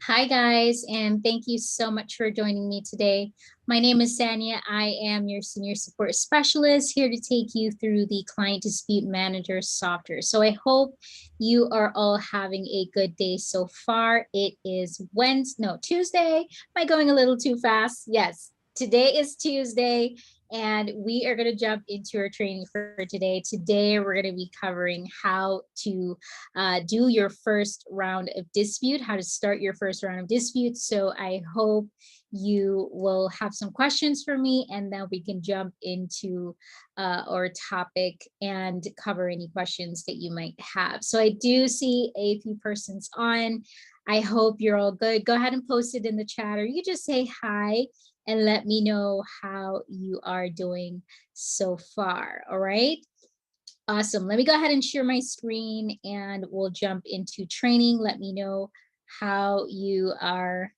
Hi guys, and thank you so much for joining me today. My name is Sanya. I am your senior support specialist here to take you through the client dispute manager software. So I hope you are all having a good day so far. It is Tuesday. Am I going a little too fast? Yes, today is Tuesday. And we are going to jump into our training for today. Today, we're going to be covering how to do your first round of dispute, how to start your first round of dispute. So I hope you will have some questions for me, and then we can jump into our topic and cover any questions that you might have. So I do see a few persons on. I hope you're all good. Go ahead and post it in the chat, or you just say hi and let me know how you are doing so far. All right. Awesome. Let me go ahead and share my screen and we'll jump into training. Let me know how you are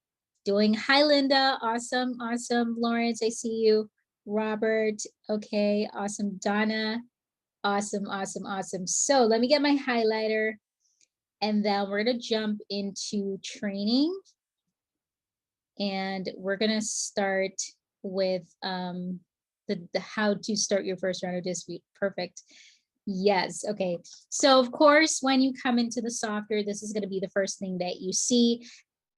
doing. Hi, Linda. Awesome. Awesome. Lawrence, I see you. Robert. Okay. Awesome. Donna. Awesome. Awesome. Awesome. So let me get my highlighter and then we're going to jump into training. And we're going to start with the how to start your first round of dispute. Perfect. Yes. Okay. So of course, when you come into the software, this is going to be the first thing that you see.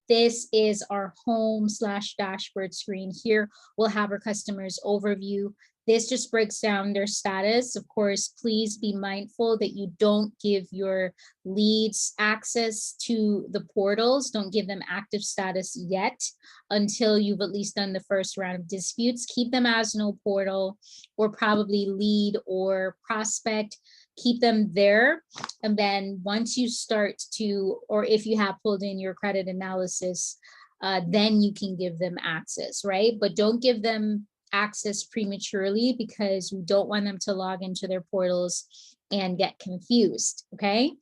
This is our home/dashboard screen. Here we'll have our customers overview. This just breaks down their status. Of course, please be mindful that you don't give your leads access to the portals. Don't give them active status yet until you've at least done the first round of disputes. Keep them as no portal or probably lead or prospect. Keep them there. And then once you start to, or if you have pulled in your credit analysis, then you can give them access, right? But don't give them access prematurely because we don't want them to log into their portals and get confused, okay?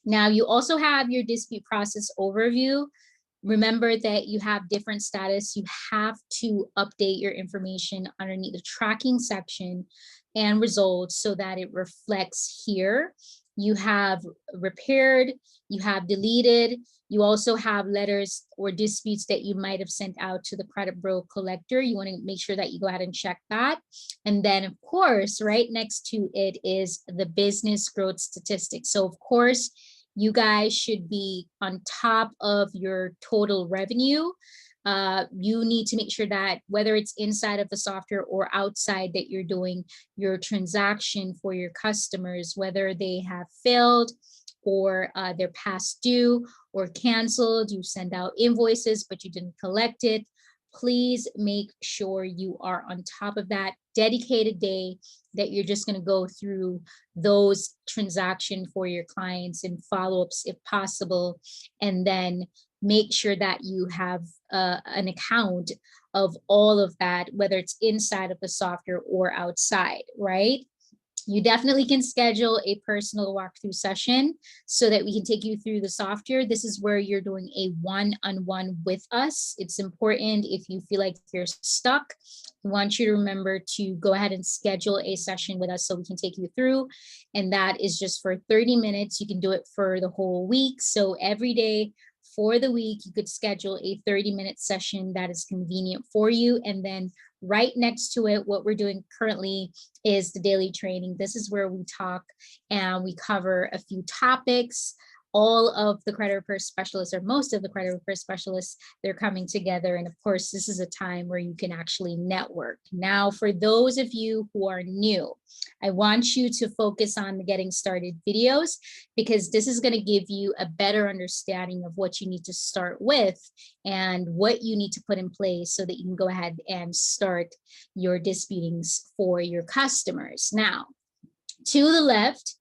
Now you also have your dispute process overview. Remember that you have different status. You have to update your information underneath the tracking section and results so that it reflects here. You have repaired, you have deleted, you also have letters or disputes that you might have sent out to the credit bureau collector. You want to make sure that you go ahead and check that. And then of course, right next to it is the business growth statistics. So of course, you guys should be on top of your total revenue. You need to make sure that whether it's inside of the software or outside, that you're doing your transaction for your customers, whether they have failed or they're past due or canceled, you send out invoices, but you didn't collect it. Please make sure you are on top of that. Dedicated day that you're just going to go through those transactions for your clients and follow-ups if possible, and then make sure that you have an account of all of that, whether it's inside of the software or outside, right? You definitely can schedule a personal walkthrough session so that we can take you through the software. This is where you're doing a one-on-one with us. It's important if you feel like you're stuck. I want you to remember to go ahead and schedule a session with us so we can take you through. And that is just for 30 minutes. You can do it for the whole week. So every day for the week, you could schedule a 30-minute session that is convenient for you. And then right next to it, what we're doing currently is the daily training. This is where we talk and we cover a few topics. All of the credit repair specialists, or most of the credit repair specialists, they're coming together. And of course, this is a time where you can actually network. Now, for those of you who are new, I want you to focus on the getting started videos, because this is going to give you a better understanding of what you need to start with and what you need to put in place so that you can go ahead and start your disputings for your customers. Now, to the left,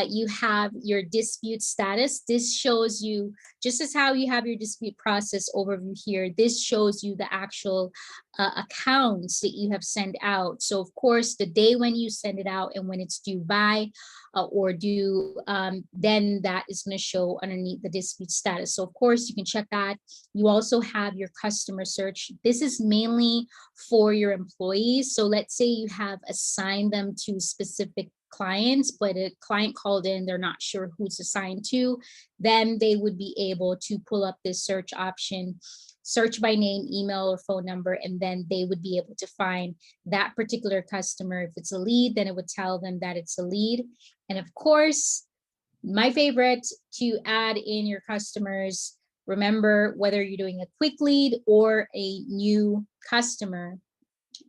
you have your dispute status. This shows you, just as how you have your dispute process overview here, this shows you the actual accounts that you have sent out. So of course, the day when you send it out and when it's due by or due, then that is going to show underneath the dispute status. So of course, you can check that. You also have your customer search. This is mainly for your employees. So let's say you have assigned them to specific clients, but a client called in, they're not sure who's assigned to, then they would be able to pull up this search option, search by name, email, or phone number, and then they would be able to find that particular customer. If it's a lead, then it would tell them that it's a lead. And of course, my favorite, to add in your customers. Remember, whether you're doing a quick lead or a new customer,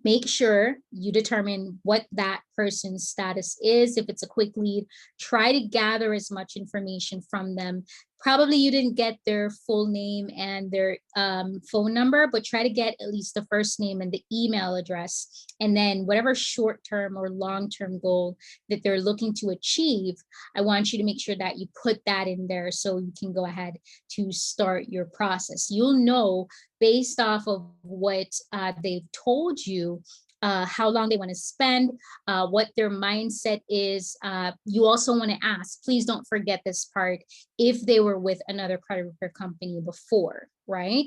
make sure you determine what that person's status is. If it's a quick lead, try to gather as much information from them. Probably you didn't get their full name and their phone number, but try to get at least the first name and the email address. And then whatever short-term or long-term goal that they're looking to achieve, I want you to make sure that you put that in there so you can go ahead to start your process. You'll know based off of what they've told you, how long they want to spend, what their mindset is. You also want to ask, please don't forget this part, if they were with another credit repair company before, right?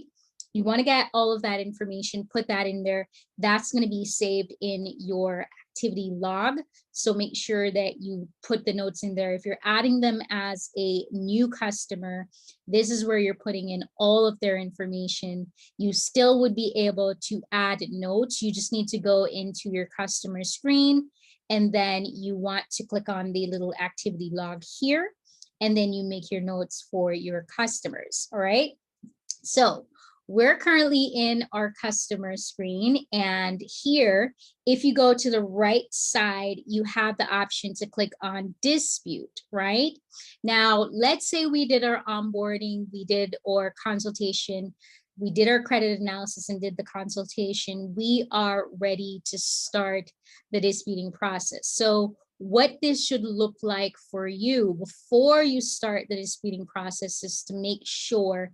You want to get all of that information, put that in there. That's going to be saved in your activity log. So make sure that you put the notes in there. If you're adding them as a new customer, this is where you're putting in all of their information. You still would be able to add notes. You just need to go into your customer screen, and then you want to click on the little activity log here, and then you make your notes for your customers. All right. So we're currently in our customer screen, and here, if you go to the right side, you have the option to click on dispute, right? Now, let's say we did our onboarding, we did our consultation, we did our credit analysis and did the consultation. We are ready to start the disputing process. So what this should look like for you before you start the disputing process is to make sure,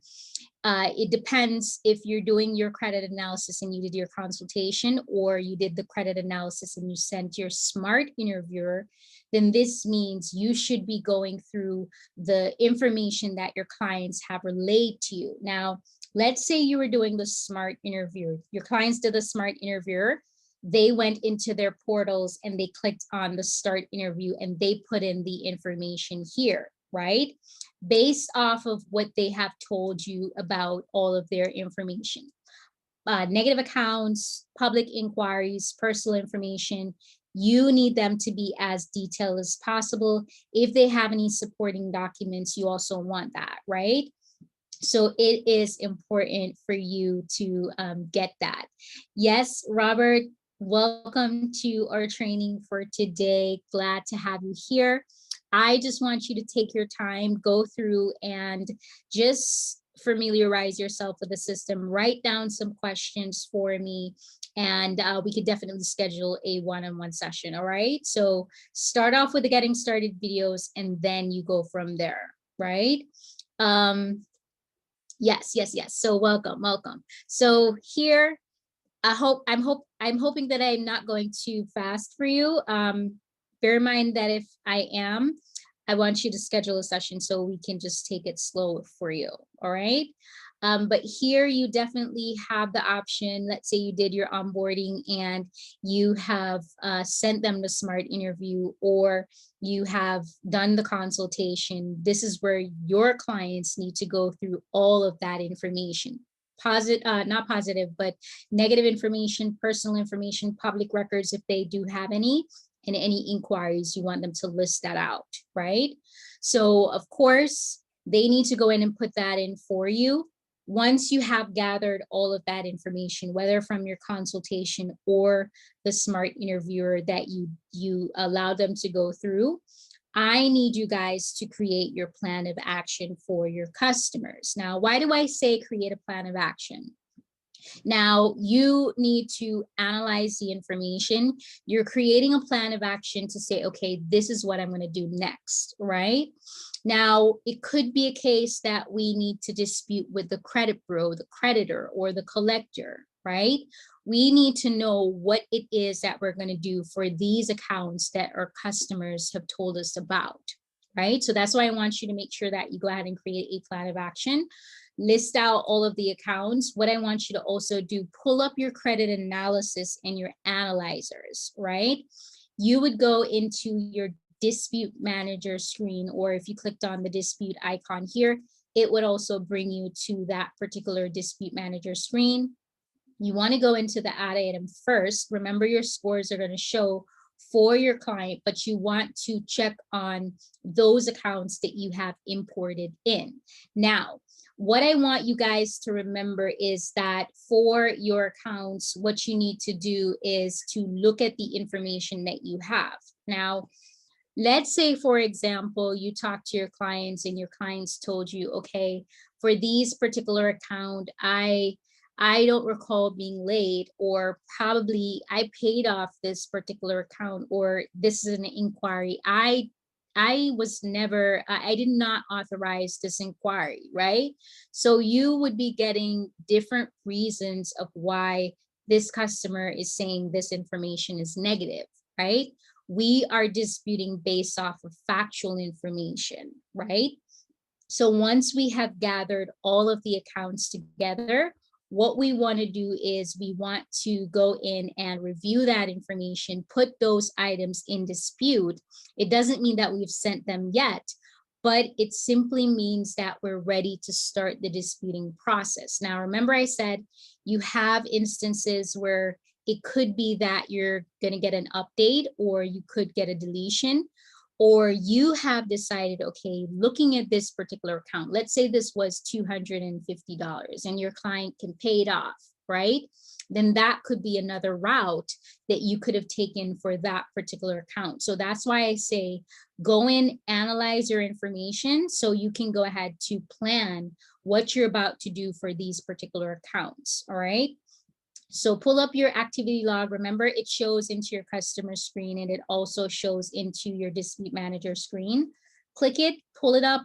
it depends if you're doing your credit analysis and you did your consultation, or you did the credit analysis and you sent your smart interviewer, then this means you should be going through the information that your clients have relayed to you. Now, let's say you were doing the smart interview. Your clients did the smart interviewer. They went into their portals and they clicked on the start interview and they put in the information here, right? Based off of what they have told you about all of their information. Negative accounts, public inquiries, personal information, you need them to be as detailed as possible. If they have any supporting documents, you also want that, right? So it is important for you to get that. Yes, Robert, welcome to our training for today. Glad to have you here. I just want you to take your time, go through and just familiarize yourself with the system, write down some questions for me, and we could definitely schedule a one-on-one session, all right? So start off with the getting started videos and then you go from there, right? Yes. So welcome. So here, I'm hoping that I'm not going too fast for you. Bear in mind that if I am, I want you to schedule a session so we can just take it slow for you. All right. But here you definitely have the option. Let's say you did your onboarding and you have sent them the smart interview, or you have done the consultation. This is where your clients need to go through all of that information. Not positive, but negative information, personal information, public records, if they do have any, and any inquiries, you want them to list that out, right? So of course, they need to go in and put that in for you. Once you have gathered all of that information, whether from your consultation or the smart interviewer that you allow them to go through, I need you guys to create your plan of action for your customers. Now, why do I say create a plan of action? Now, you need to analyze the information. You're creating a plan of action to say, okay, this is what I'm going to do next, right? Now, it could be a case that we need to dispute with the credit bureau, the creditor, or the collector, right? We need to know what it is that we're going to do for these accounts that our customers have told us about, right? So that's why I want you to make sure that you go ahead and create a plan of action. List out all of the accounts. What I want you to also do, pull up your credit analysis and your analyzers, right? you would go into your dispute manager screen, or if you clicked on the dispute icon here, it would also bring you to that particular dispute manager screen. You want to go into the add item first. Remember, your scores are going to show for your client, but you want to check on those accounts that you have imported in. Now, what I want you guys to remember is that for your accounts, what you need to do is to look at the information that you have. Now, let's say, for example, you talk to your clients and your clients told you, okay, for these particular account, I don't recall being late, or probably I paid off this particular account, or this is an inquiry. I was never, I did not authorize this inquiry, right? So you would be getting different reasons of why this customer is saying this information is negative, right? We are disputing based off of factual information, right? So once we have gathered all of the accounts together, what we want to do is we want to go in and review that information, put those items in dispute. It doesn't mean that we've sent them yet, but it simply means that we're ready to start the disputing process. Now, remember I said you have instances where it could be that you're going to get an update, or you could get a deletion, or you have decided, okay, looking at this particular account, let's say this was $250 and your client can pay it off, right? Then that could be another route that you could have taken for that particular account. So that's why I say go in, analyze your information so you can go ahead to plan what you're about to do for these particular accounts, all right? So pull up your activity log. Remember, it shows into your customer screen, and it also shows into your dispute manager screen. Click it, pull it up.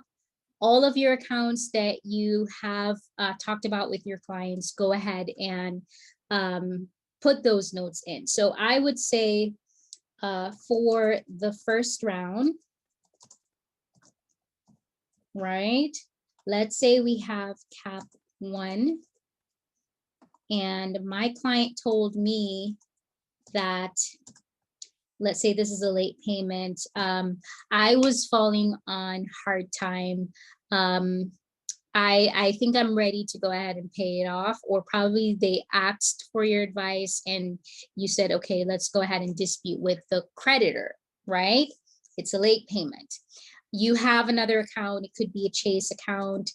All of your accounts that you have talked about with your clients, go ahead and put those notes in. So I would say for the first round, right? Let's say we have cap 1. And my client told me that, let's say this is a late payment. I was falling on hard time. I think I'm ready to go ahead and pay it off, or probably they asked for your advice and you said, okay, let's go ahead and dispute with the creditor, right? It's a late payment. You have another account. It could be a Chase account.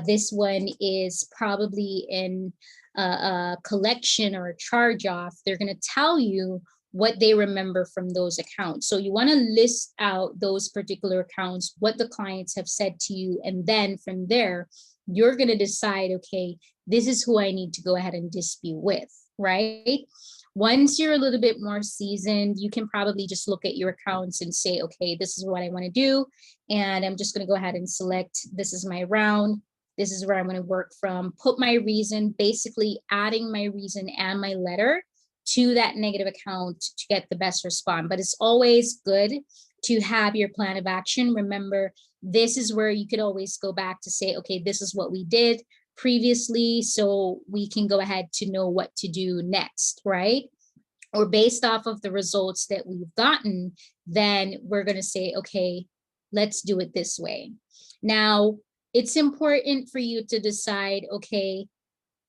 This one is probably in a collection or a charge off. They're going to tell you what they remember from those accounts. So you want to list out those particular accounts, what the clients have said to you. And then from there, you're going to decide, okay, this is who I need to go ahead and dispute with, right? Once you're a little bit more seasoned, you can probably just look at your accounts and say, okay, this is what I want to do. And I'm just going to go ahead and select, this is my round. This is where I'm going to work from, put my reason, basically adding my reason and my letter to that negative account to get the best response. But it's always good to have your plan of action. Remember, this is where you could always go back to say, okay, this is what we did previously, so we can go ahead to know what to do next, right? Or based off of the results that we've gotten, then we're going to say, okay, let's do it this way. Now, it's important for you to decide, okay,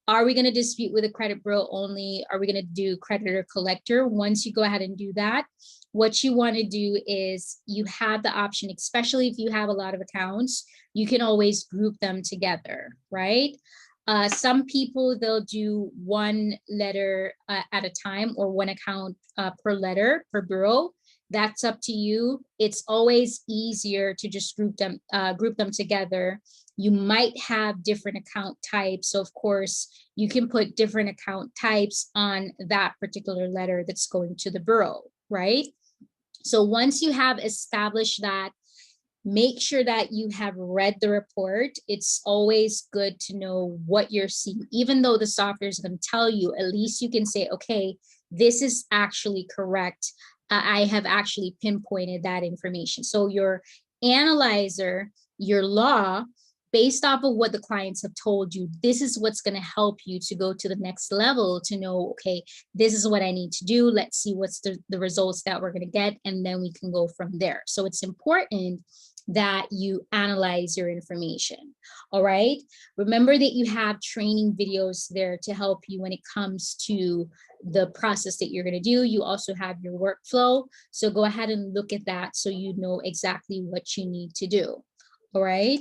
are we going to dispute with a credit bureau only? Are we going to do creditor collector? Once you go ahead and do that, what you want to do is you have the option, especially if you have a lot of accounts, you can always group them together, right? Some people, they'll do one letter at a time, or one account per letter per bureau. That's up to you. It's always easier to just group them together. You might have different account types. So of course, you can put different account types on that particular letter that's going to the bureau, right? So once you have established that, make sure that you have read the report. It's always good to know what you're seeing. Even though the software is going to tell you, at least you can say, okay, this is actually correct. I have actually pinpointed that information. So your analyzer, your law, based off of what the clients have told you, this is what's going to help you to go to the next level, to know, okay, this is what I need to do. Let's see what's the results that we're going to get, and then we can go from there. So it's important that you analyze your information. All right. Remember that you have training videos there to help you when it comes to the process that you're going to do. You also have your workflow. So go ahead and look at that so you know exactly what you need to do. All right.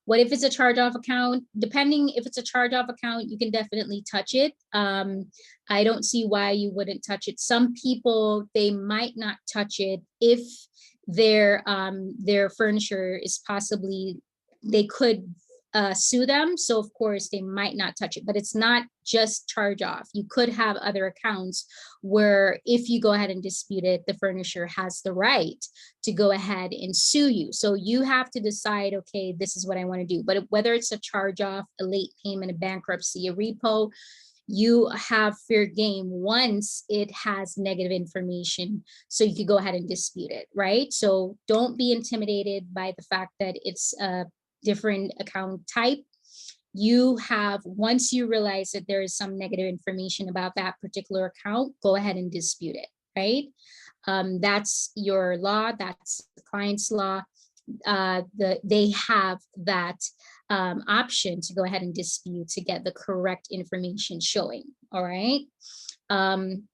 What if it's a charge-off account? Depending if it's a charge-off account, you can definitely touch it. I don't see why you wouldn't touch it. Some people, they might not touch it if their furniture is possibly, they could sue them. So of course they might not touch it, but it's not just charge off. You could have other accounts where if you go ahead and dispute it, the furnisher has the right to go ahead and sue you. So you have to decide, okay, this is what I want to do. But whether it's a charge off, a late payment, a bankruptcy, a repo, you have fair game once it has negative information, so you could go ahead and dispute it, right? So don't be intimidated by the fact that it's a different account type. You have, once you realize that there is some negative information about that particular account, go ahead and dispute it, right? That's your law, that's the client's law. They have that option to go ahead and dispute to get the correct information showing. All right.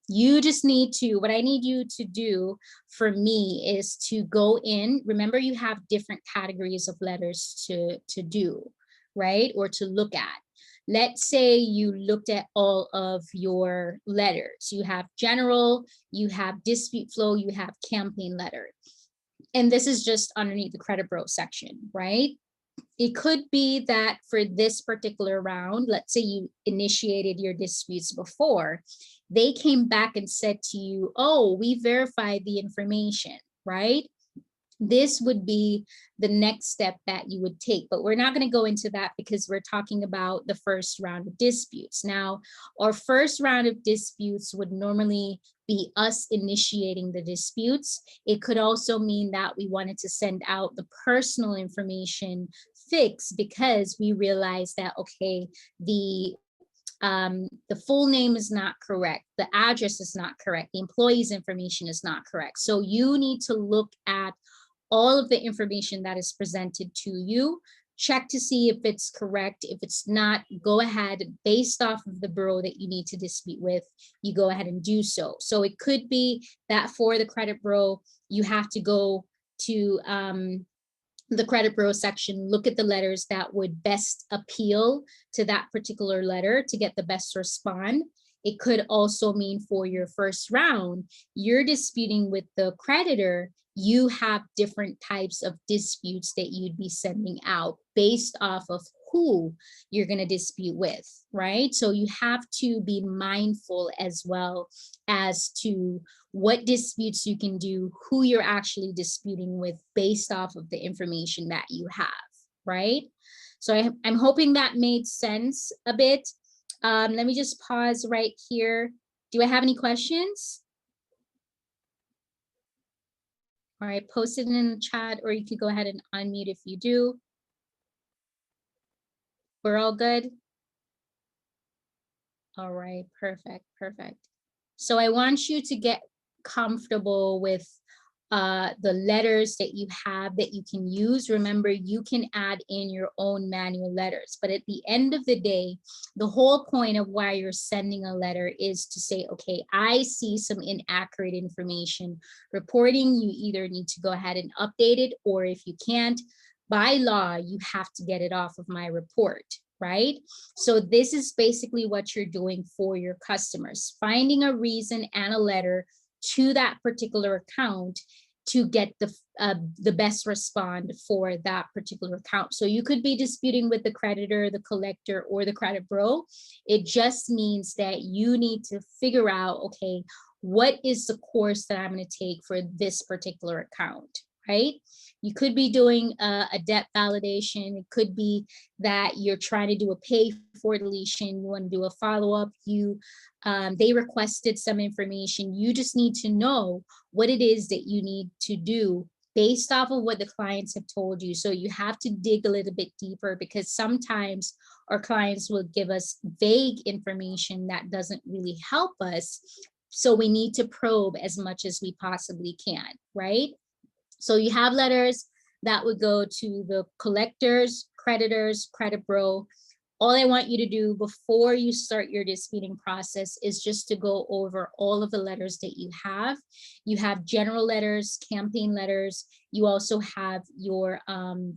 You just need to, what I need you to do for me is to go in. Remember, you have different categories of letters to do, right? Or to look at. Let's say you looked at all of your letters. You have general, you have dispute flow, you have campaign letter. And this is just underneath the credit bureau section, right? It could be that for this particular round, let's say you initiated your disputes before, they came back and said to you, oh, we verified the information, right? This would be the next step that you would take, but we're not going to go into that because we're talking about the first round of disputes. Now, our first round of disputes would normally be us initiating the disputes. It could also mean that we wanted to send out the personal information fix because we realized that, okay, the full name is not correct, the address is not correct, the employee's information is not correct. So you need to look at all of the information that is presented to you, check to see if it's correct. If it's not, go ahead, based off of the bureau that you need to dispute with, you go ahead and do so. So it could be that for the credit bureau, you have to go to the credit bureau section, look at the letters that would best appeal to that particular letter to get the best respond. It could also mean for your first round, you're disputing with the creditor, you have different types of disputes that you'd be sending out based off of who you're going to dispute with, right? So you have to be mindful as well as to what disputes you can do, who you're actually disputing with based off of the information that you have, right? So I'm hoping that made sense a bit. Let me just pause right here. Do I have any questions? All right, post it in the chat, or you could go ahead and unmute if you do. We're all good? All right, perfect, perfect. So I want you to get comfortable with the letters that you have that you can use. Remember, you can add in your own manual letters, but at the end of the day, the whole point of why you're sending a letter is to say, okay, I see some inaccurate information reporting. You either need to go ahead and update it, or if you can't, by law, you have to get it off of my report, right? So this is basically what you're doing for your customers, finding a reason and a letter to that particular account to get the best respond for that particular account. So you could be disputing with the creditor, the collector, or the credit bureau. It just means that you need to figure out, okay, what is the course that I'm going to take for this particular account, right? You could be doing a debt validation. It could be that you're trying to do a pay for deletion. You want to do a follow-up. They requested some information. You just need to know what it is that you need to do based off of what the clients have told you. So you have to dig a little bit deeper, because sometimes our clients will give us vague information that doesn't really help us. So we need to probe as much as we possibly can, right? So you have letters that would go to the collectors, creditors, credit bureau. All I want you to do before you start your disputing process is just to go over all of the letters that you have. You have general letters, campaign letters. You also have your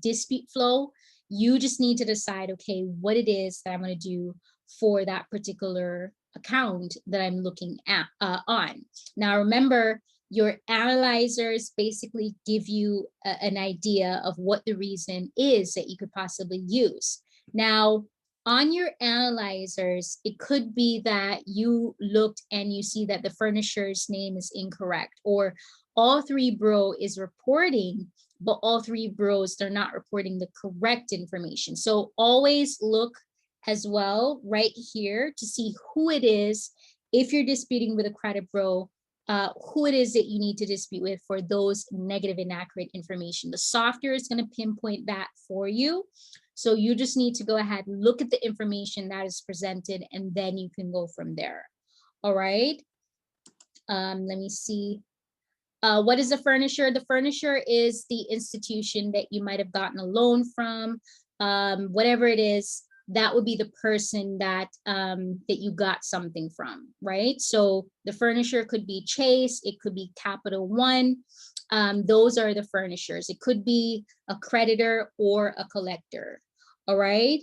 dispute flow. You just need to decide, okay, what it is that I'm going to do for that particular account that I'm looking at on. Now, remember, your analyzers basically give you an idea of what the reason is that you could possibly use. Now, on your analyzers, it could be that you looked and you see that the furnisher's name is incorrect, or all three bureau is reporting, but all three bureaus, they're not reporting the correct information. So always look as well right here to see who it is, if you're disputing with a credit bureau, who it is that you need to dispute with for those negative, inaccurate information. The software is going to pinpoint that for you. So you just need to go ahead and look at the information that is presented, and then you can go from there. All right. Let me see. What is the furnisher? The furnisher is the institution that you might have gotten a loan from, whatever it is. That would be the person that that you got something from, right? So the furnisher could be Chase, it could be Capital One. Those are the furnishers. It could be a creditor or a collector. All right.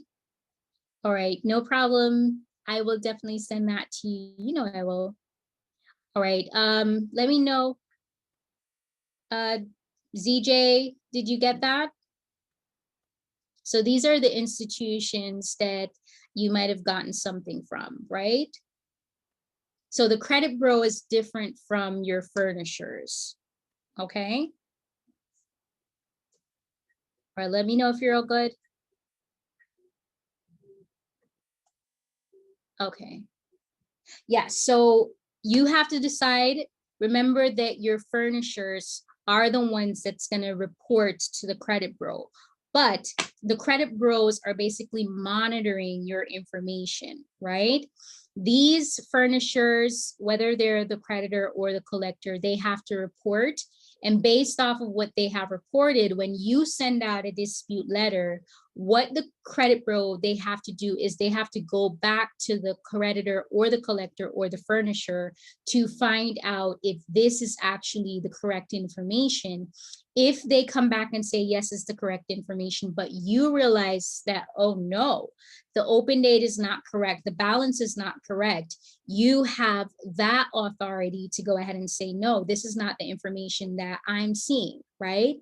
All right, no problem. I will definitely send that to you. You know I will. All right. Let me know. ZJ, did you get that? So these are the institutions that you might have gotten something from, right? So the credit bureau is different from your furnishers, okay? All right, let me know if you're all good. Okay. Yeah, so you have to decide. Remember that your furnishers are the ones that's going to report to the credit bureau. But the credit bureaus are basically monitoring your information, right? These furnishers, whether they're the creditor or the collector, they have to report. And based off of what they have reported, when you send out a dispute letter, what the credit bureau, they have to do is they have to go back to the creditor or the collector or the furnisher to find out if this is actually the correct information. If they come back and say, yes, it's the correct information, but you realize that, oh no, the open date is not correct, the balance is not correct, you have that authority to go ahead and say, no, this is not the information that I'm seeing, right?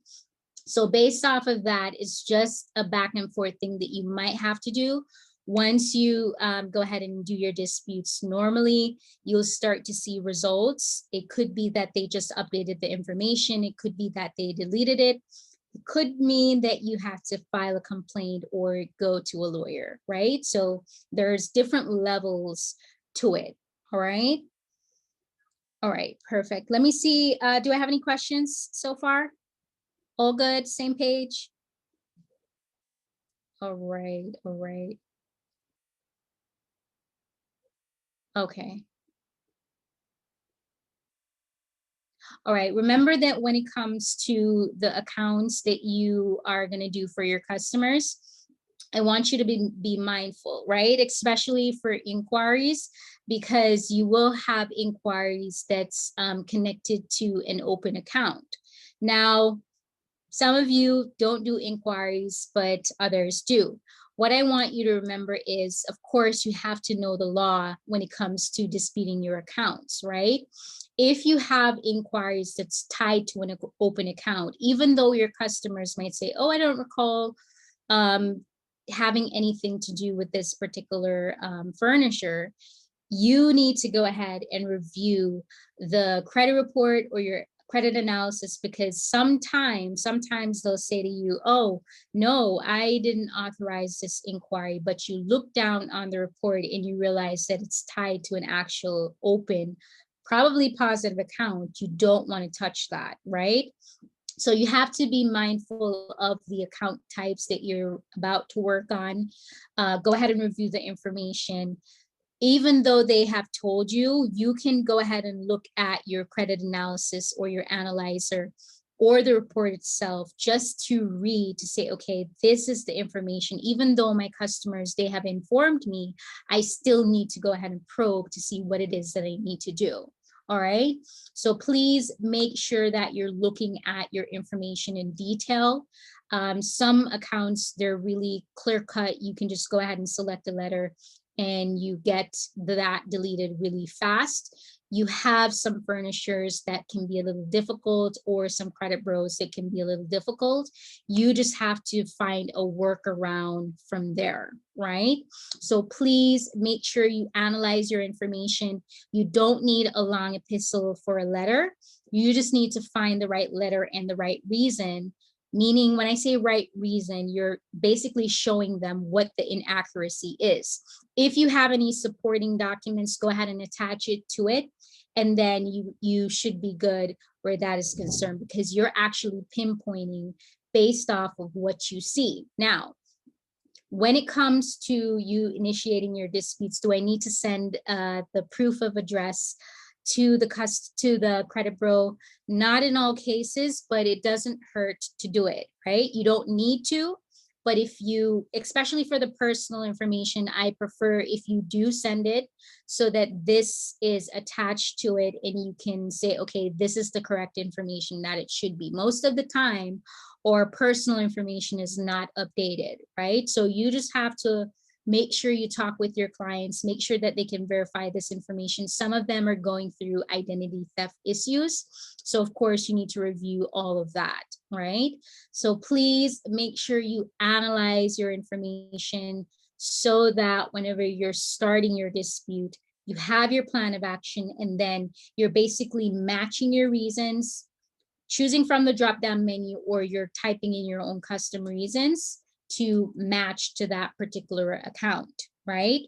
So based off of that, it's just a back and forth thing that you might have to do. Once you go ahead and do your disputes normally, you'll start to see results. It could be that they just updated the information. It could be that they deleted it. It could mean that you have to file a complaint or go to a lawyer, right? So there's different levels to it, all right? All right, perfect. Let me see, do I have any questions so far? All good, same page? All right, all right. Okay. All right, remember that when it comes to the accounts that you are going to do for your customers, I want you to be mindful, right? Especially for inquiries, because you will have inquiries that's connected to an open account. Now, some of you don't do inquiries, but others do. What I want you to remember is, of course, you have to know the law when it comes to disputing your accounts, right? If you have inquiries that's tied to an open account, even though your customers might say, oh, I don't recall having anything to do with this particular furniture, you need to go ahead and review the credit report or your credit analysis, because sometimes they'll say to you, oh, no, I didn't authorize this inquiry, but you look down on the report and you realize that it's tied to an actual open, probably positive account. You don't want to touch that, right? So you have to be mindful of the account types that you're about to work on. Go ahead and review the information. Even though they have told you, you can go ahead and look at your credit analysis or your analyzer or the report itself just to read, to say, okay, this is the information. Even though my customers, they have informed me, I still need to go ahead and probe to see what it is that I need to do. All right. So please make sure that you're looking at your information in detail. Some accounts, they're really clear cut. You can just go ahead and select a letter and you get that deleted really fast. You have some furnishers that can be a little difficult, or some credit bureaus that can be a little difficult. You just have to find a workaround from there, right? So please make sure you analyze your information. You don't need a long epistle for a letter. You just need to find the right letter and the right reason. Meaning, when I say right reason, you're basically showing them what the inaccuracy is. If you have any supporting documents, go ahead and attach it to it. And then you should be good where that is concerned, because you're actually pinpointing based off of what you see. Now, when it comes to you initiating your disputes, do I need to send the proof of address to the credit bureau? Not in all cases, but it doesn't hurt to do it, right? You don't need to, but if you, especially for the personal information, I prefer if you do send it so that this is attached to it and you can say, okay, this is the correct information that it should be. Most of the time, or personal information is not updated, right? So you just have to make sure you talk with your clients, make sure that they can verify this information. Some of them are going through identity theft issues. So of course you need to review all of that, right? So please make sure you analyze your information so that whenever you're starting your dispute, you have your plan of action, and then you're basically matching your reasons, choosing from the drop-down menu, or you're typing in your own custom reasons to match to that particular account, right?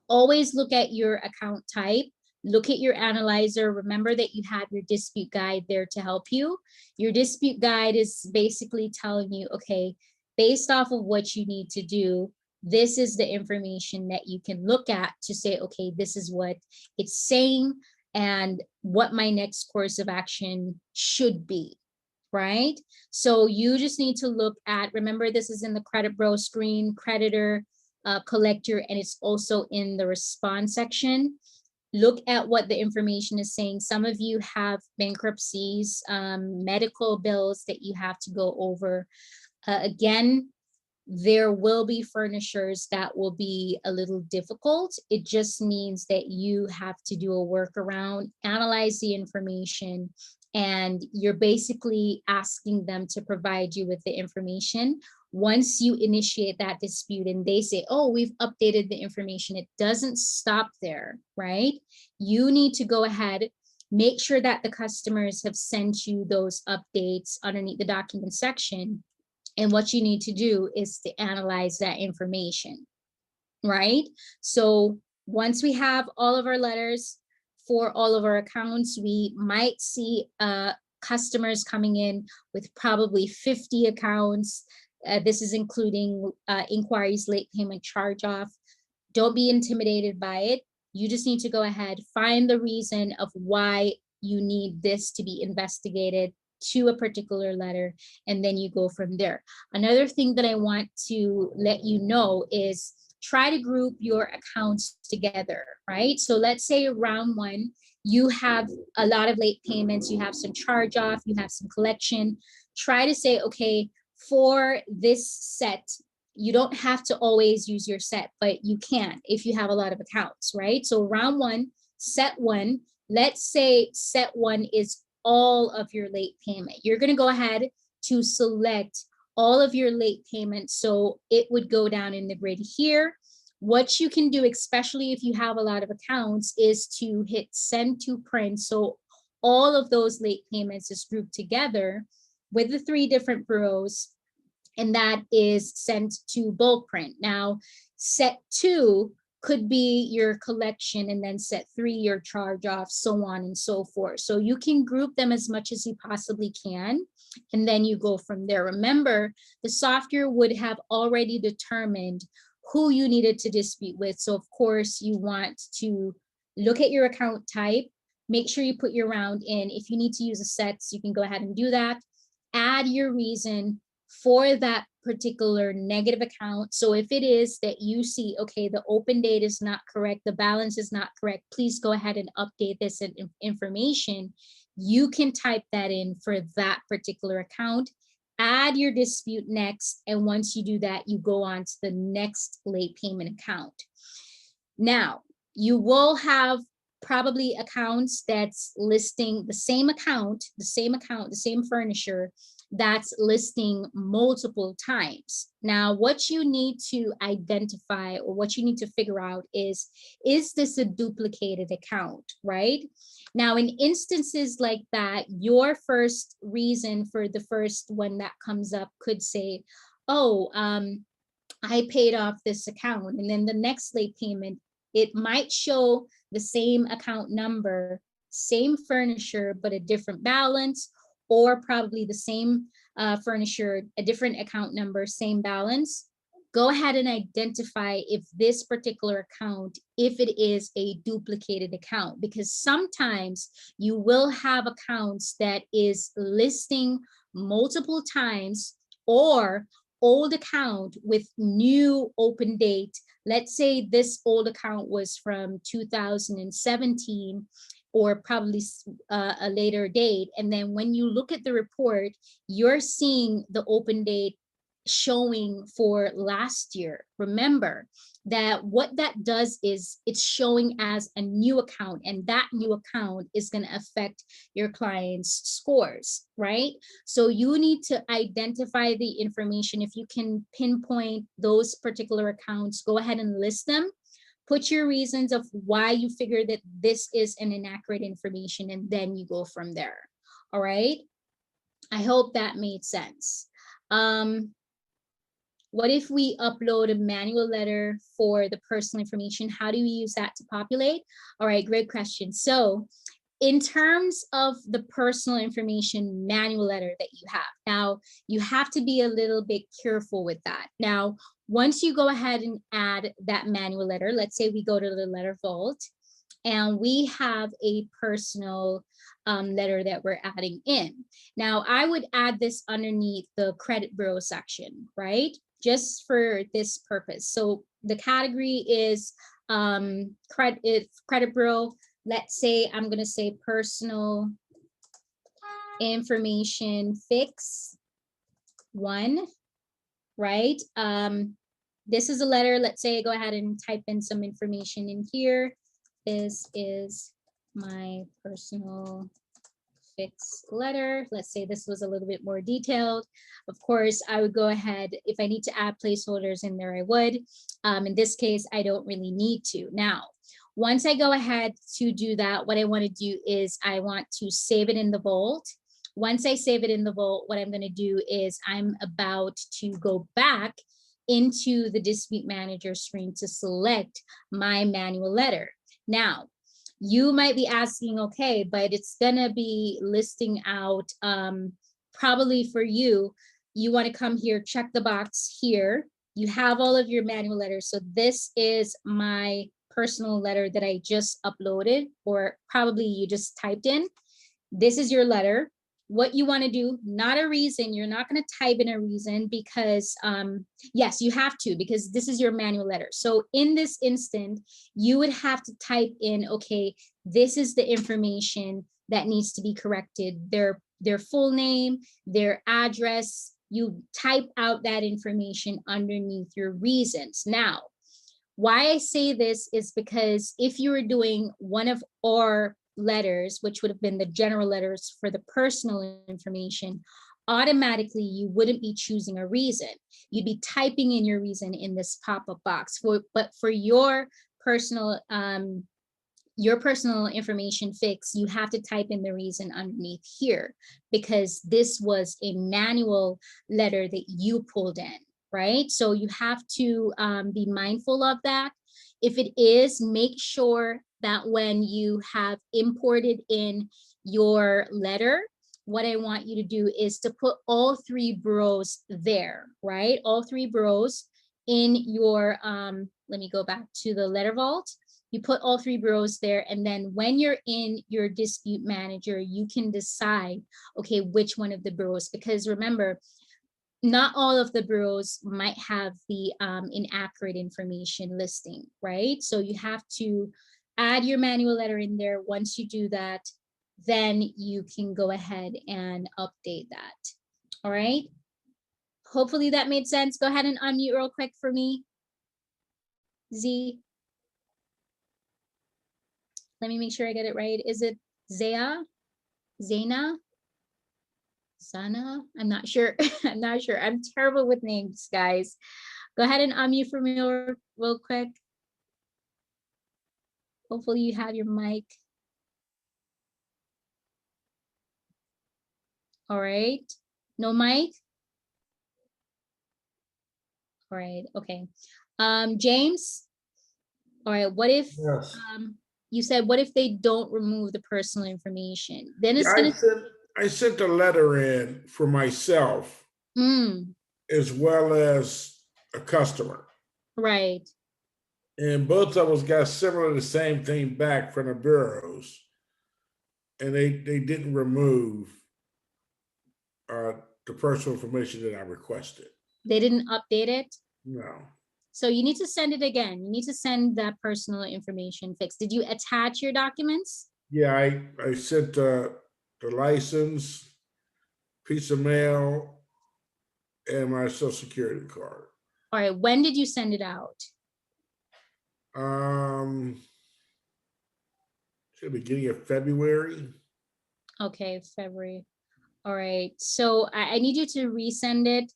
Always look at your account type, look at your analyzer. Remember that you have your dispute guide there to help you. Your dispute guide is basically telling you, okay, based off of what you need to do, this is the information that you can look at to say, okay, this is what it's saying and what my next course of action should be, right? So you just need to look at, remember, this is in the credit bureau screen, creditor, collector, and it's also in the response section. Look at what the information is saying. Some of you have bankruptcies, medical bills that you have to go over. Again, there will be furnishers that will be a little difficult. It just means that you have to do a workaround, analyze the information, and you're basically asking them to provide you with the information. Once you initiate that dispute and they say, oh, we've updated the information, it doesn't stop there, right? You need to go ahead, make sure that the customers have sent you those updates underneath the document section. And what you need to do is to analyze that information, right? So once we have all of our letters for all of our accounts, we might see customers coming in with probably 50 accounts. This is including inquiries, late payment, charge off. Don't be intimidated by it. You just need to go ahead, find the reason of why you need this to be investigated to a particular letter, and then you go from there. Another thing that I want to let you know is try to group your accounts together, right? So let's say round one, you have a lot of late payments, you have some charge off, you have some collection. Try to say, okay, for this set, you don't have to always use your set, but you can if you have a lot of accounts, right? So round one, set one, let's say set one is all of your late payment. You're going to go ahead to select all of your late payments. So it would go down in the grid here. What you can do, especially if you have a lot of accounts, is to hit send to print. So all of those late payments is grouped together with the 3 different bureaus, and that is sent to bulk print. Now, set 2 could be your collection, and then set 3-year charge off, so on and so forth. So you can group them as much as you possibly can, and then you go from there. Remember, the software would have already determined who you needed to dispute with. So of course you want to look at your account type, make sure you put your round in. If you need to use a sets, you can go ahead and do that. Add your reason for that particular negative account. So if it is that you see, okay, the open date is not correct, the balance is not correct, please go ahead and update this information. You can type that in for that particular account. Add your dispute next, and once you do that, you go on to the next late payment account. Now, you will have probably accounts that's listing the same account, the same furniture, that's listing multiple times. Now, what you need to identify, or what you need to figure out is this a duplicated account, right? Now, in instances like that, your first reason for the first one that comes up could say, oh, I paid off this account, and then the next late payment, it might show the same account number, same furniture, but a different balance, or probably the same furniture, a different account number, same balance. Go ahead and identify if this particular account, if it is a duplicated account, because sometimes you will have accounts that is listing multiple times, or old account with new open date. Let's say this old account was from 2017, or probably a later date. And then when you look at the report, you're seeing the open date showing for last year. Remember that what that does is it's showing as a new account, and that new account is going to affect your client's scores, right? So you need to identify the information. If you can pinpoint those particular accounts, go ahead and list them. Put your reasons of why you figure that this is an inaccurate information, and then you go from there. All right. I hope that made sense. What if we upload a manual letter for the personal information? How do we use that to populate? All right, great question. So in terms of the personal information manual letter that you have, now you have to be a little bit careful with that. Now, once you go ahead and add that manual letter, let's say we go to the letter vault and we have a personal letter that we're adding in. Now, I would add this underneath the credit bureau section, right? Just for this purpose. So the category is credit bureau. Let's say I'm going to say personal information fix 1, right? This is a letter. Let's say I go ahead and type in some information in here. This is my personal fix letter. Let's say this was a little bit more detailed. Of course, I would go ahead, if I need to add placeholders in there, I would. In this case, I don't really need to. Now, once I go ahead to do that, what I want to do is I want to save it in the vault. Once I save it in the vault, what I'm going to do is I'm about to go back into the dispute manager screen to select my manual letter. Now, you might be asking, okay, but it's gonna be listing out, probably for you, you wanna come here, check the box here. You have all of your manual letters. So this is my personal letter that I just uploaded, or probably you just typed in. This is your letter. What you want to do, not a reason. You're not going to type in a reason because, yes, you have to, because this is your manual letter. So in this instant, you would have to type in, okay, this is the information that needs to be corrected. Their full name, their address. You type out that information underneath your reasons. Now, why I say this is because if you were doing one of our letters, which would have been the general letters for the personal information, automatically you wouldn't be choosing a reason. You'd be typing in your reason in this pop-up box. But for your personal information fix, you have to type in the reason underneath here, because this was a manual letter that you pulled in, right? So you have to be mindful of that. If it is, make sure that when you have imported in your letter, what I want you to do is to put all 3 bureaus there, right? All 3 bureaus in your, let me go back to the letter vault. You put all 3 bureaus there, and then when you're in your dispute manager, you can decide, okay, which one of the bureaus, because remember, not all of the bureaus might have the inaccurate information listing, right? So you have to add your manual letter in there. Once you do that, then you can go ahead and update that. All right. Hopefully that made sense. Go ahead and unmute real quick for me. Z. Let me make sure I get it right. Is it Zaya? Zaina? Sana? I'm not sure. I'm not sure. I'm terrible with names, guys. Go ahead and unmute for me real quick. Hopefully you have your mic. All right. No mic? All right. Okay. James? All right. What if Yes. you said, what if they don't remove the personal information? Then it's Yeah, gonna I sent a letter in for myself as well as a customer. Right. And both of us got similar the same thing back from the bureaus. And they didn't remove the personal information that I requested. They didn't update it. No. So you need to send it again. You need to send that personal information fix. Did you attach your documents? Yeah, I sent the license, piece of mail, and my social security card. All right. When did you send it out? Beginning of February. Okay, February. All right. So I need you to resend it.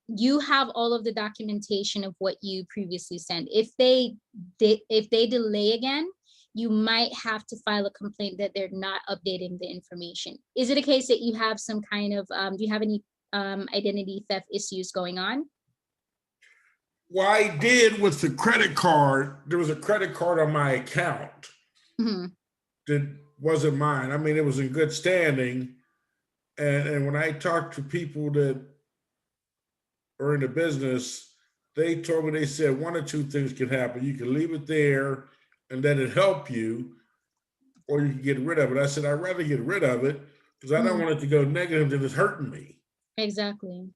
You have all of the documentation of what you previously sent. If they delay again, you might have to file a complaint that they're not updating the information. Is it a case that you have some kind of, do you have any identity theft issues going on? Well, I did with the credit card. There was a credit card on my account that wasn't mine. I mean, it was in good standing. And when I talked to people that are in the business, they told me, they said 1 or 2 things can happen. You can leave it there and let it help you, or you can get rid of it. I said, I'd rather get rid of it because I don't want it to go negative that it's hurting me. Exactly.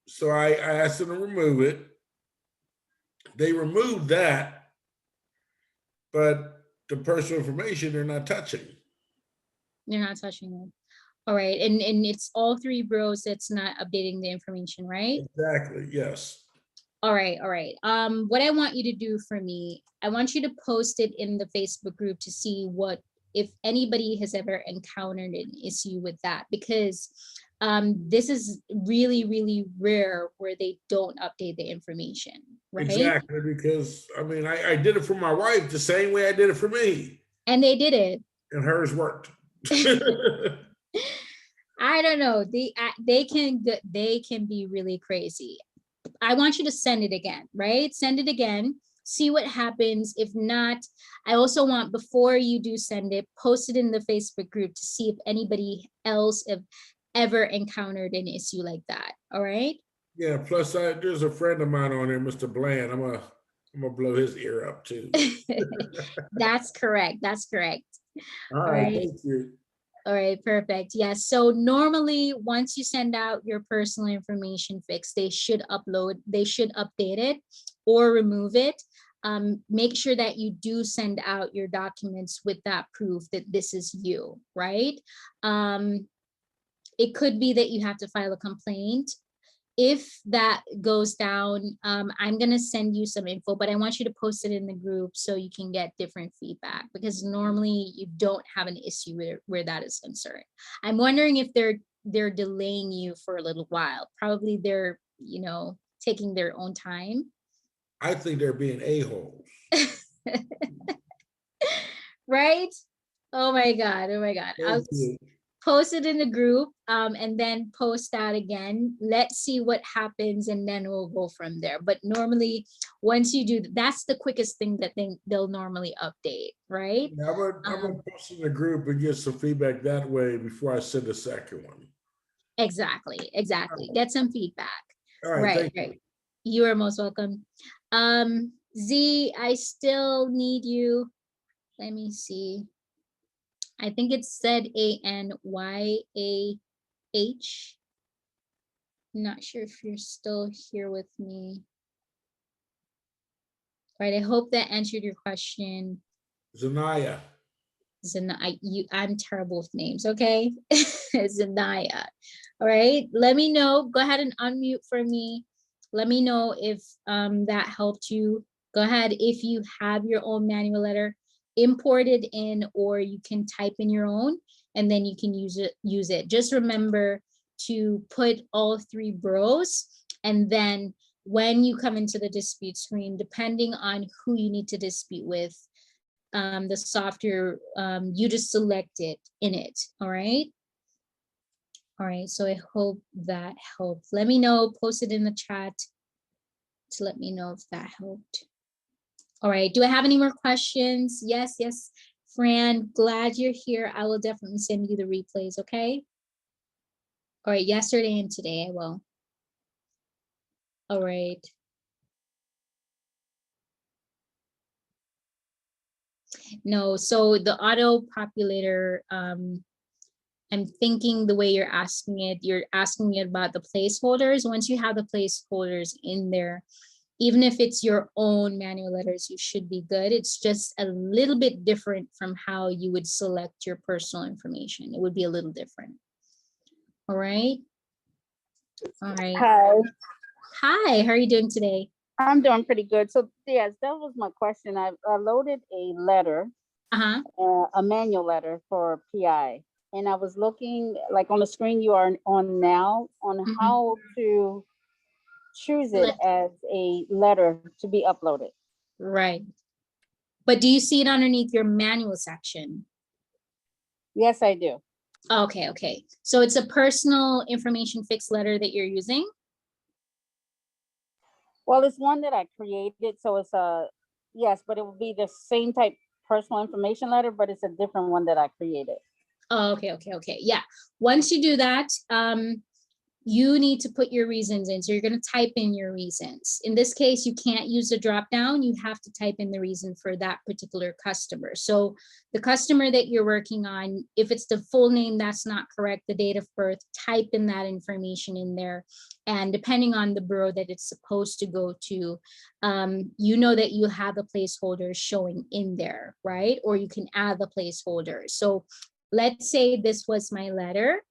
So I asked them to remove it. They removed that, but the personal information they're not touching. They're not touching it. All right. And it's all 3 bureaus that's not updating the information, right? Exactly. Yes. All right. All right. What I want you to do for me, I want you to post it in the Facebook group to see if anybody has ever encountered an issue with that, because this is really, really rare where they don't update the information, right? Exactly, because I mean, I did it for my wife the same way I did it for me. And they did it. And hers worked. I don't know. They can be really crazy. I want you to send it again, right? Send it again, see what happens. If not, I also want, before you do send it, post it in the Facebook group to see if anybody else have ever encountered an issue like that. All right. Yeah. Plus, there's a friend of mine on there, Mr. Bland. I'm gonna blow his ear up too. That's correct. That's correct. All right. Thank you. All right, perfect. Yes. So normally once you send out your personal information fix, they should update it or remove it. Make sure that you do send out your documents with that proof that this is you, right? It could be that you have to file a complaint. If that goes down, I'm going to send you some info, but I want you to post it in the group so you can get different feedback, because normally you don't have an issue where that is concerned. I'm wondering if they're delaying you for a little while. Probably they're, taking their own time. I think they're being a-holes. Right? Oh my God. Oh my God. post it in the group, and then post that again. Let's see what happens, and then we'll go from there. But normally, once you do, that's the quickest thing that they'll normally update, right? Yeah, I'm gonna post in the group and get some feedback that way before I send the second one. Exactly. Get some feedback. All right, Right. thank you. You are most welcome. Z, I still need you. Let me see. I think it said ANYAH. Not sure if you're still here with me. Right, I hope that answered your question. Zanaya. I'm terrible with names, okay? Zanaya. All right, let me know. Go ahead and unmute for me. Let me know if that helped you. Go ahead, if you have your own manual letter, import it in, or you can type in your own, and then you can use it. Just remember to put all 3 boroughs, and then when you come into the dispute screen, depending on who you need to dispute with, the software, you just select it in it. All right. All right, so I hope that helped. Let me know, post it in the chat to let me know if that helped. All right, do I have any more questions? Yes, Fran, glad you're here. I will definitely send you the replays, okay? All right, yesterday and today I will. All right. No, so the auto populator, I'm thinking the way you're asking it about the placeholders. Once you have the placeholders in there, even if it's your own manual letters, you should be good. It's just a little bit different from how you would select your personal information. It would be a little different. All right. All right. Hi, how are you doing today? I'm doing pretty good. So yes, that was my question. I loaded a letter, a manual letter for PI. And I was looking like on the screen you are on now on how to choose it as a letter to be uploaded. Right. But do you see it underneath your manual section? Yes, I do. Okay. So it's a personal information fixed letter that you're using? Well, it's one that I created. So it's yes, but it will be the same type personal information letter, but it's a different one that I created. Oh, okay. Yeah. Once you do that, you need to put your reasons in. So you're going to type in your reasons. In this case, you can't use the drop down. You have to type in the reason for that particular customer. So the customer that you're working on, if it's the full name that's not correct, the date of birth, type in that information in there. And depending on the borough that it's supposed to go to, you know that you have the placeholders showing in there, right? Or you can add the placeholders. So let's say this was my letter,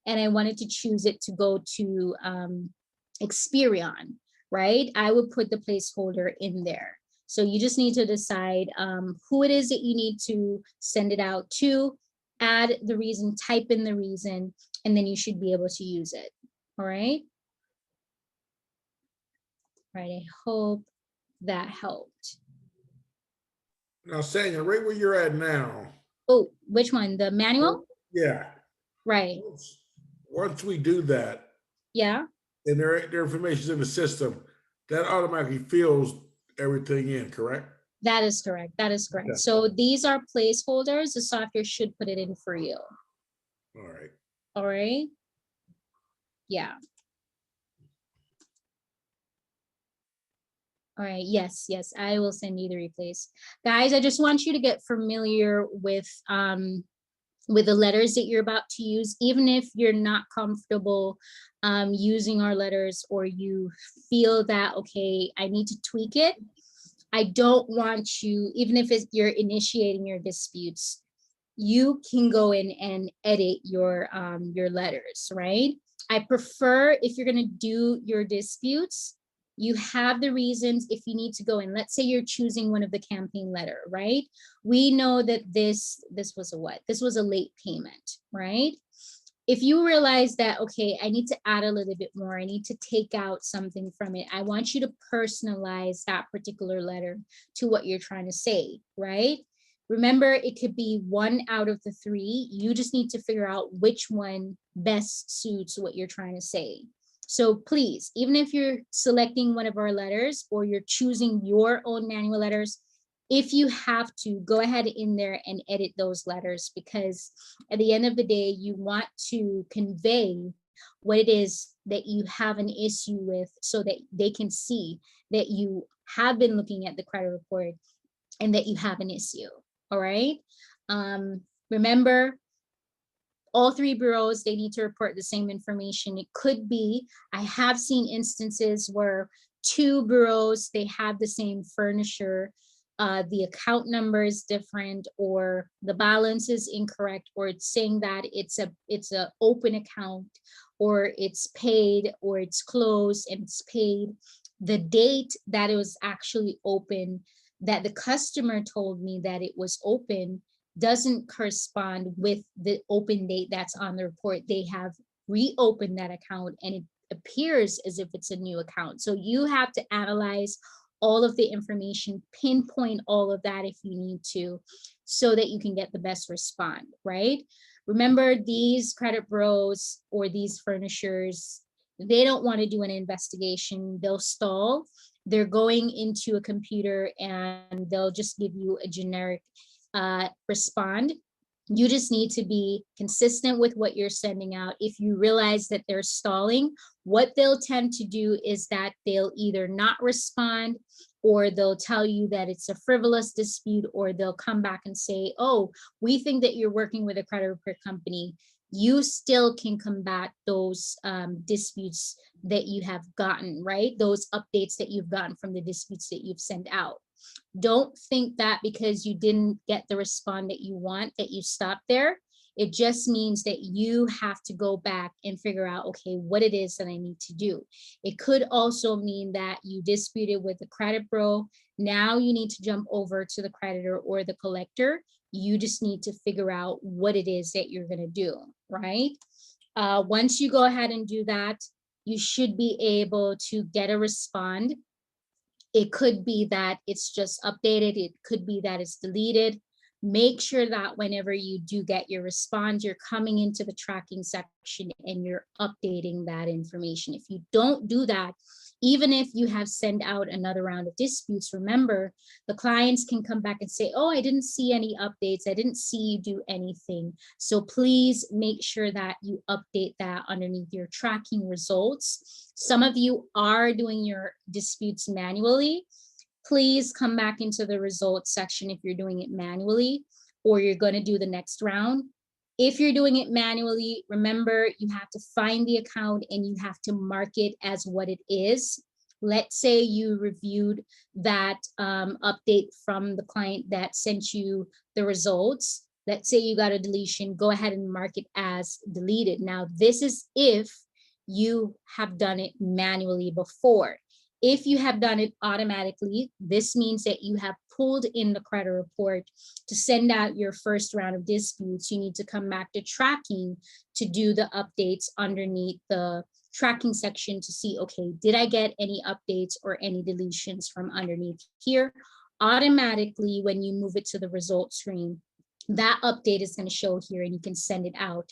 and I wanted to choose it to go to Experian, right? I would put the placeholder in there. So you just need to decide who it is that you need to send it out to, add the reason, type in the reason, and then you should be able to use it. All right. All right, I hope that helped. Now, Sanya, right where you're at now. Oh, which one? The manual? Yeah. Right. Once we do that, yeah, and their information is in the system, that automatically fills everything in, correct? That is correct. Okay. So these are placeholders. The software should put it in for you. All right. Yeah. All right. Yes. I will send you the replays. Guys, I just want you to get familiar with the letters that you're about to use, even if you're not comfortable using our letters, or you feel that, okay, I need to tweak it. I don't want you, even if you're initiating your disputes, you can go in and edit your letters, right? I prefer, if you're going to do your disputes, you have the reasons. If you need to go in, let's say you're choosing one of the campaign letter, right? We know that this was a what? This was a late payment, right? If you realize that, okay, I need to add a little bit more, I need to take out something from it, I want you to personalize that particular letter to what you're trying to say, right? Remember, it could be one out of the three. You just need to figure out which one best suits what you're trying to say. So please, even if you're selecting one of our letters or you're choosing your own manual letters, if you have to, go ahead in there and edit those letters, because at the end of the day, you want to convey what it is that you have an issue with so that they can see that you have been looking at the credit report and that you have an issue. All right. Remember, all three bureaus, they need to report the same information. It could be, I have seen instances where two bureaus, they have the same furniture, the account number is different, or the balance is incorrect, or it's saying that it's a open account, or it's paid, or it's closed and it's paid. The date that it was actually open, that the customer told me that it was open, doesn't correspond with the open date that's on the report. They have reopened that account and it appears as if it's a new account. So you have to analyze all of the information, pinpoint all of that if you need to, so that you can get the best response, right? Remember, these credit bureaus or these furnishers, they don't want to do an investigation. They'll stall. They're going into a computer and they'll just give you a generic respond. You just need to be consistent with what you're sending out. If you realize that they're stalling, what they'll tend to do is that they'll either not respond, or they'll tell you that it's a frivolous dispute, or they'll come back and say, oh, we think that you're working with a credit repair company. You still can combat those disputes that you have gotten, right? Those updates that you've gotten from the disputes that you've sent out. Don't think that because you didn't get the response that you want, that you stop there. It just means that you have to go back and figure out, okay, what it is that I need to do. It could also mean that you disputed with the credit bureau. Now you need to jump over to the creditor or the collector. You just need to figure out what it is that you're going to do, right? Once you go ahead and do that, you should be able to get a response. It could be that it's just updated. It could be that it's deleted. Make sure that whenever you do get your response, you're coming into the tracking section and you're updating that information. If you don't do that, even if you have sent out another round of disputes, remember, the clients can come back and say, oh, I didn't see any updates. I didn't see you do anything. So please make sure that you update that underneath your tracking results. Some of you are doing your disputes manually. Please come back into the results section if you're doing it manually, or you're going to do the next round. If you're doing it manually, remember, you have to find the account and you have to mark it as what it is. Let's say you reviewed that update from the client that sent you the results. Let's say you got a deletion, go ahead and mark it as deleted. Now, this is if you have done it manually before. If you have done it automatically, this means that you have pulled in the credit report to send out your first round of disputes. You need to come back to tracking to do the updates underneath the tracking section to see, okay, did I get any updates or any deletions from underneath here? Automatically, when you move it to the results screen, that update is going to show here and you can send it out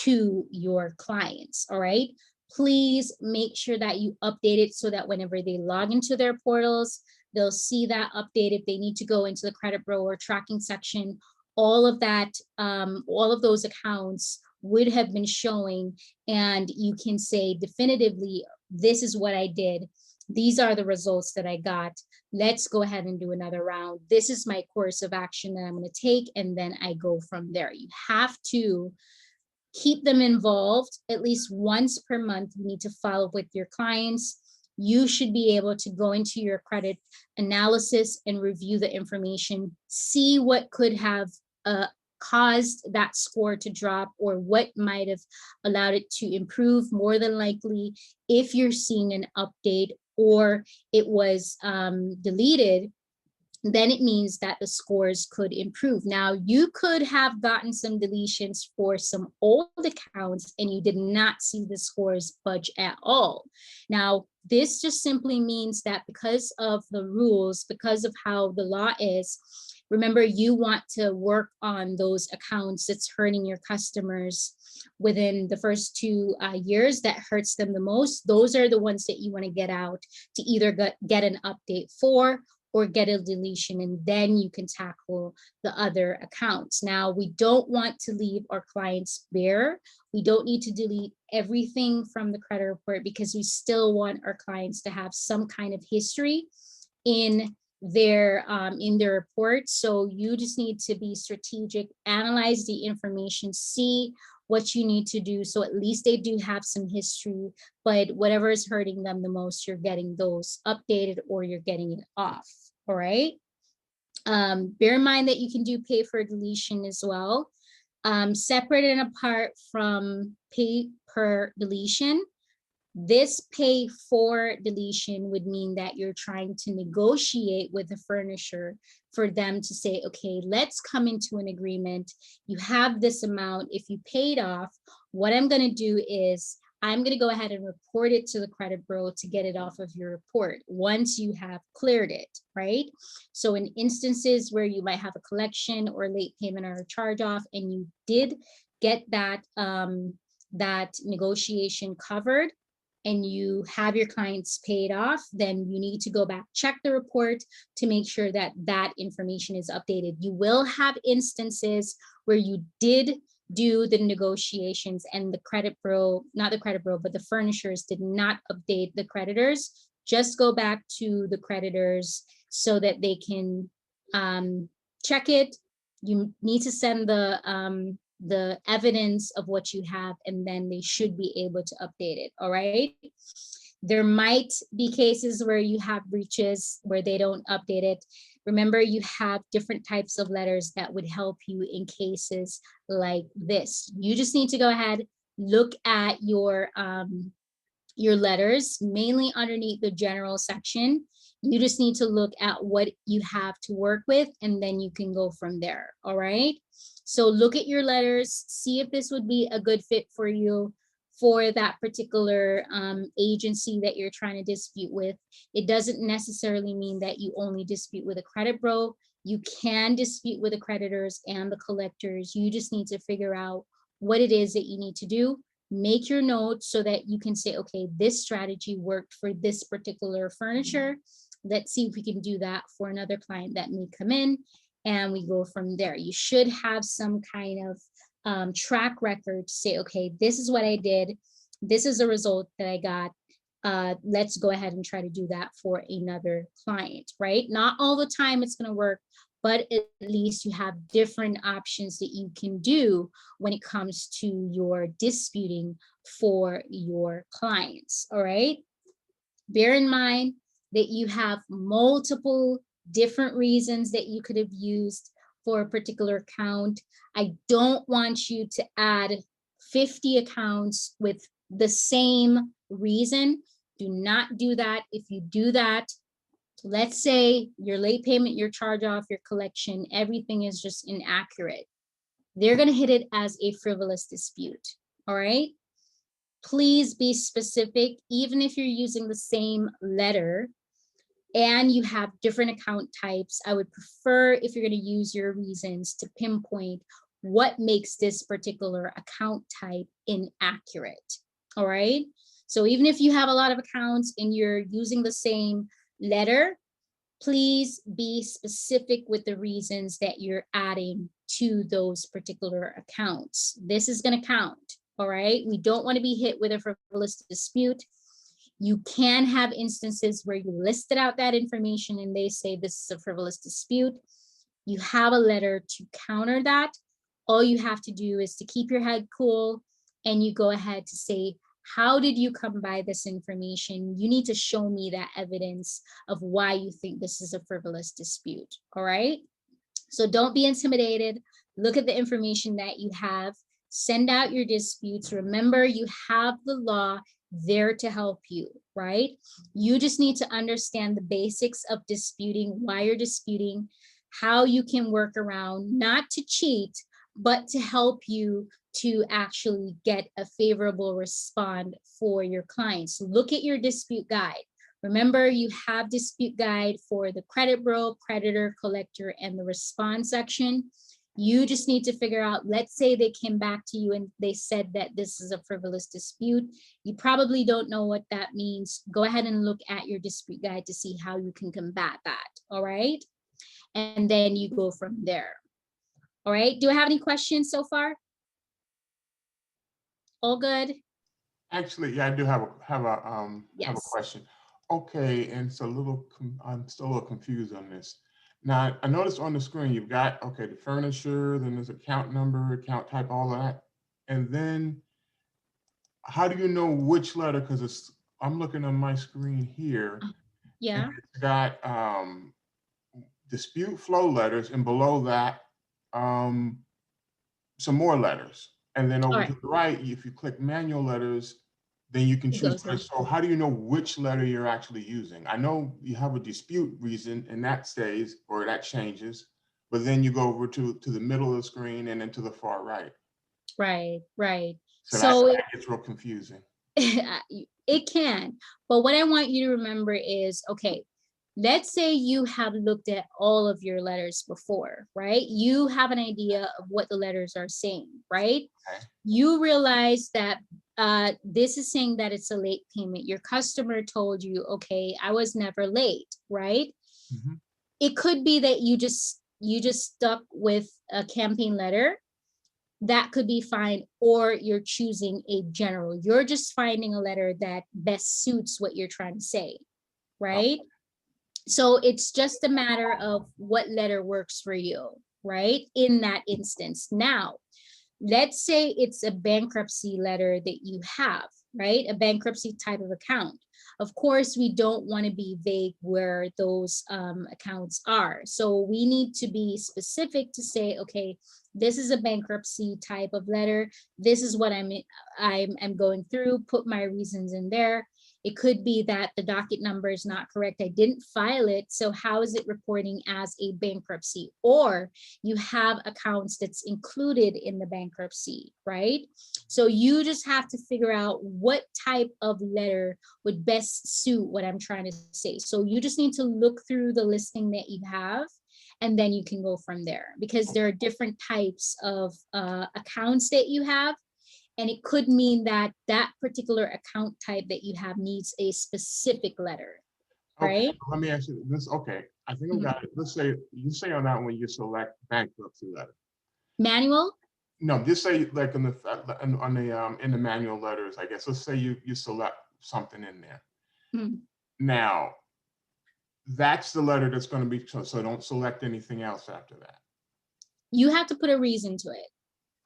to your clients, all right? Please make sure that you update it so that whenever they log into their portals, they'll see that update. If they need to go into the credit bureau or tracking section, all of that, all of those accounts would have been showing, and you can say definitively, this is what I did. These are the results that I got. Let's go ahead and do another round. This is my course of action that I'm going to take, and then I go from there. You have to keep them involved at least once per month. You need to follow up with your clients. You should be able to go into your credit analysis and review the information, see what could have caused that score to drop or what might have allowed it to improve. More than likely, if you're seeing an update or it was deleted, then it means that the scores could improve. Now, you could have gotten some deletions for some old accounts and you did not see the scores budge at all. Now, this just simply means that because of the rules, because of how the law is, Remember, you want to work on those accounts that's hurting your customers within the first 2 years that hurts them the most. Those are the ones that you want to get out to either get an update for or get a deletion, and then you can tackle the other accounts. Now, we don't want to leave our clients bare. We don't need to delete everything from the credit report because we still want our clients to have some kind of history in their report. So you just need to be strategic, analyze the information, see what you need to do, so at least they do have some history, but whatever is hurting them the most, you're getting those updated or you're getting it off. All right. Bear in mind that you can do pay for deletion as well. Separate and apart from pay per deletion, this pay for deletion would mean that you're trying to negotiate with the furnisher for them to say, okay, let's come into an agreement. You have this amount. If you paid off, what I'm going to do is I'm going to go ahead and report it to the credit bureau to get it off of your report once you have cleared it, right? So in instances where you might have a collection or late payment or a charge off and you did get that, that negotiation covered, and you have your clients paid off, then you need to go back, check the report to make sure that that information is updated. You will have instances where you did do the negotiations and the credit bureau, not the credit bureau, but the furnishers did not update the creditors. Just go back to the creditors so that they can check it. You need to send the evidence of what you have, and then they should be able to update it. All right. There might be cases where you have breaches where they don't update it. Remember, you have different types of letters that would help you in cases like this. You just need to go ahead, look at your letters, mainly underneath the general section. You just need to look at what you have to work with, and then you can go from there. All right. So look at your letters, see if this would be a good fit for you for that particular agency that you're trying to dispute with. It doesn't necessarily mean that you only dispute with a credit bureau. You can dispute with the creditors and the collectors. You just need to figure out what it is that you need to do. Make your notes so that you can say, okay, this strategy worked for this particular furniture. Let's see if we can do that for another client that may come in, and we go from there. You should have some kind of track record to say, okay, this is what I did. This is the result that I got. Let's go ahead and try to do that for another client, right? Not all the time it's going to work, but at least you have different options that you can do when it comes to your disputing for your clients. All right. Bear in mind that you have multiple different reasons that you could have used for a particular account. I don't want you to add 50 accounts with the same reason. Do not do that. If you do that, let's say your late payment, your charge off, your collection, everything is just inaccurate. They're going to hit it as a frivolous dispute. All right. Please be specific, even if you're using the same letter and you have different account types. I would prefer, if you're going to use your reasons, to pinpoint what makes this particular account type inaccurate. All right. So even if you have a lot of accounts and you're using the same letter, please be specific with the reasons that you're adding to those particular accounts. This is going to count. All right. We don't want to be hit with a frivolous dispute. You can have instances where you listed out that information and they say this is a frivolous dispute. You have a letter to counter that. All you have to do is to keep your head cool, and you go ahead to say, how did you come by this information? You need to show me that evidence of why you think this is a frivolous dispute. All right. So don't be intimidated. Look at the information that you have. Send out your disputes. Remember, you have the law there to help you, right? You just need to understand the basics of disputing, why you're disputing, how you can work around, not to cheat, but to help you to actually get a favorable response for your clients. Look at your dispute guide. Remember, you have dispute guide for the credit bureau, creditor, collector, and the response section. You just need to figure out, let's say they came back to you and they said that this is a frivolous dispute. You probably don't know what that means. Go ahead and look at your dispute guide to see how you can combat that, all right? And then you go from there. All right, do I have any questions so far? All good? Actually, yeah, I do have a Yes. question. Okay, and it's I'm still a little confused on this. Now, I noticed on the screen you've got, okay, the furniture, then there's account number, account type, all of that. And then how do you know which letter? Because I'm looking on my screen here. Yeah. And it's got dispute flow letters, and below that, some more letters. And then over to the right, if you click manual letters, then you can choose. So how do you know which letter you're actually using? I know you have a dispute reason and that stays or that changes, but then you go over to the middle of the screen and then to the far right. Right, right. So that gets real confusing. It can, but what I want you to remember is, okay, let's say you have looked at all of your letters before, right? You have an idea of what the letters are saying, right? Okay. You realize that this is saying that it's a late payment. Your customer told you, okay, I was never late, right? Mm-hmm. It could be that you just stuck with a campaign letter. That could be fine, or you're choosing a general. You're just finding a letter that best suits what you're trying to say, right? So it's just a matter of what letter works for you, right? In that instance. Now, let's say it's a bankruptcy letter that you have, right? A bankruptcy type of account. Of course, we don't want to be vague where those accounts are. So we need to be specific to say, okay, this is a bankruptcy type of letter. This is what I'm going through, put my reasons in there. It could be that the docket number is not correct. I didn't file it. So how is it reporting as a bankruptcy? Or you have accounts that's included in the bankruptcy, right? So you just have to figure out what type of letter would best suit what I'm trying to say. So you just need to look through the listing that you have, and then you can go from there, because there are different types of accounts that you have. And it could mean that that particular account type that you have needs a specific letter, right? Okay, let me ask you this. Okay, I think I got it. Let's say you say on that one you select bankruptcy letter. Manual? No, just say like in the manual letters, I guess. Let's say you select something in there. Mm-hmm. Now, that's the letter that's going to be, so don't select anything else after that. You have to put a reason to it.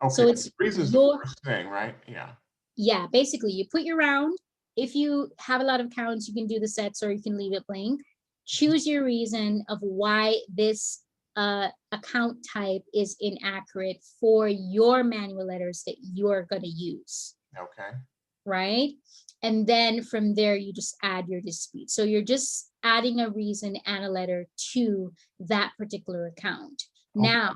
Okay, so it's reason's the first thing, right? Yeah. Yeah, basically you put your round. If you have a lot of accounts, you can do the sets or you can leave it blank. Choose your reason of why this account type is inaccurate for your manual letters that you're going to use. Okay. Right? And then from there, you just add your dispute. So you're just adding a reason and a letter to that particular account. Okay. Now,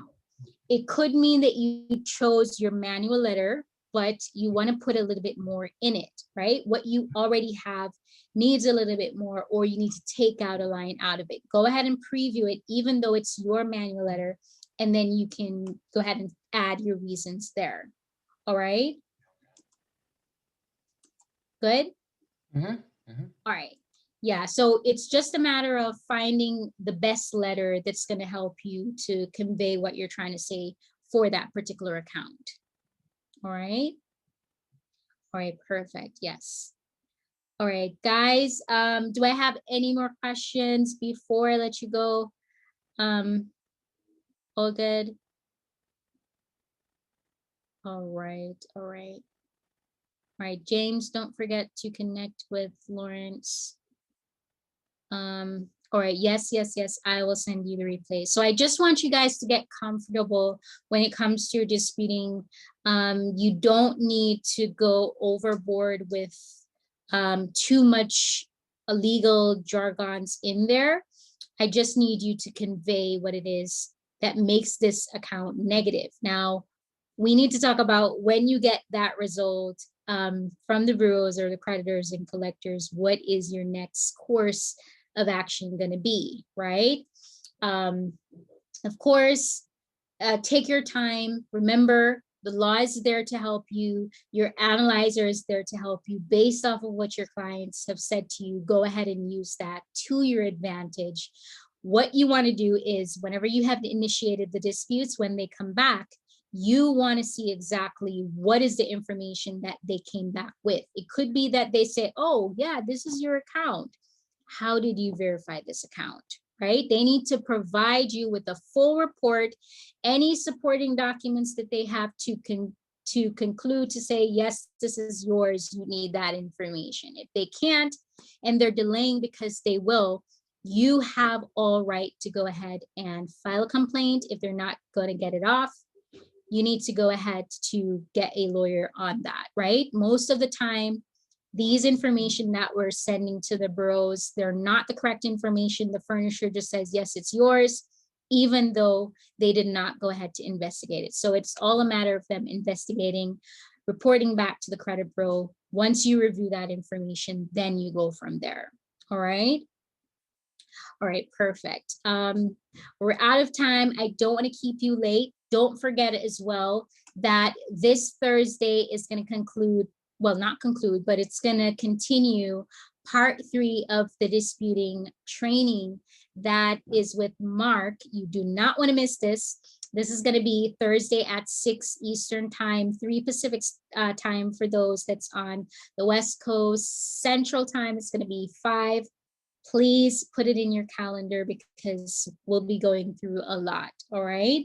it could mean that you chose your manual letter, but you want to put a little bit more in it, right? What you already have needs a little bit more, or you need to take out a line out of it. Go ahead and preview it, even though it's your manual letter, and then you can go ahead and add your reasons there. All right? Good? Mm-hmm. Mm-hmm. All right. Yeah, so it's just a matter of finding the best letter that's going to help you to convey what you're trying to say for that particular account. All right. All right, perfect. Yes. All right, guys, do I have any more questions before I let you go? All good? All right, all right. All right, James, don't forget to connect with Lawrence. All right, yes, I will send you the replay. So I just want you guys to get comfortable when it comes to your disputing. You don't need to go overboard with too much legal jargons in there. I just need you to convey what it is that makes this account negative. Now, we need to talk about when you get that result, from the bureaus or the creditors and collectors, what is your next course of action going to be, right? Of course, take your time. Remember, the law is there to help you. Your analyzer is there to help you based off of what your clients have said to you. Go ahead and use that to your advantage. What you want to do is whenever you have initiated the disputes, when they come back, you want to see exactly what is the information that they came back with. It could be that they say, oh yeah, this is your account. How did you verify this account? Right? They need to provide you with a full report, any supporting documents that they have to conclude to say, yes, this is yours. You need that information. If they can't, and they're delaying because they will, you have all right to go ahead and file a complaint. If they're not going to get it off, you need to go ahead to get a lawyer on that, right? Most of the time, these information that we're sending to the bureaus, they're not the correct information. The furnisher just says, yes, it's yours, even though they did not go ahead to investigate it. So it's all a matter of them investigating, reporting back to the credit bureau. Once you review that information, then you go from there. All right. All right, perfect. We're out of time. I don't want to keep you late. Don't forget as well that this Thursday is going to conclude, well, not conclude, but it's going to continue part 3 of the disputing training that is with Mark. You do not want to miss this. This is going to be Thursday at 6 Eastern time, 3 Pacific time for those that's on the West Coast. Central time, it's going to be 5. Please put it in your calendar because we'll be going through a lot. All right.